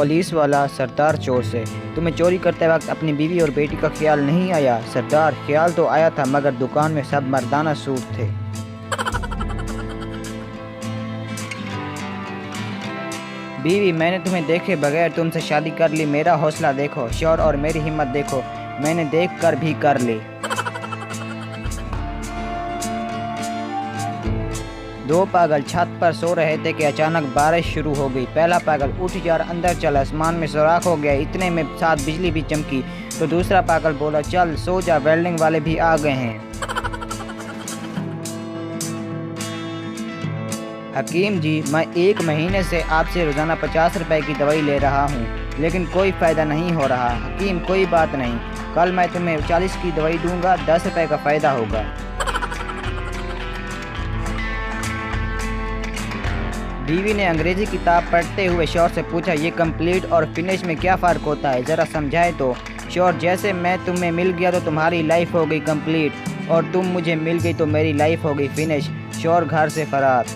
Police वाला सरदार चोर से, तुम्हें चोरी करते वक्त अपनी बीवी और बेटी का ख्याल नहीं आया? सरदार, ख्याल तो आया था मगर दुकान में सब मर्दाना सूट थे। बीवी, मैंने तुम्हें देखे बगैर तुमसे शादी कर ली। मेरा हौसला देखो। शौहर, और मेरी हिम्मत देखो, मैंने देख कर भी कर ली। दो पागल छत पर सो रहे थे कि अचानक बारिश शुरू हो गई। पहला पागल, उठ यार अंदर चल, आसमान में सुराख हो गया। इतने में साथ बिजली भी चमकी तो दूसरा पागल बोला, चल सो जा, वेल्डिंग वाले भी आ गए हैं। हकीम जी, मैं 1 महीने से आपसे रोज़ाना 50 रुपए की दवाई ले रहा हूँ लेकिन कोई फ़ायदा नहीं हो रहा। हकीम, कोई बात नहीं, कल मैं तुम्हें 40 की दवाई दूंगा, 10 रुपए का फ़ायदा होगा। बीवी ने अंग्रेज़ी किताब पढ़ते हुए शौहर से पूछा, ये कंप्लीट और फिनिश में क्या फ़र्क होता है, ज़रा समझाए तो। शौहर, जैसे मैं तुम्हें मिल गया तो तुम्हारी लाइफ हो गई कंप्लीट और तुम मुझे मिल गई तो मेरी लाइफ हो गई फिनिश। शौहर घर से फरार।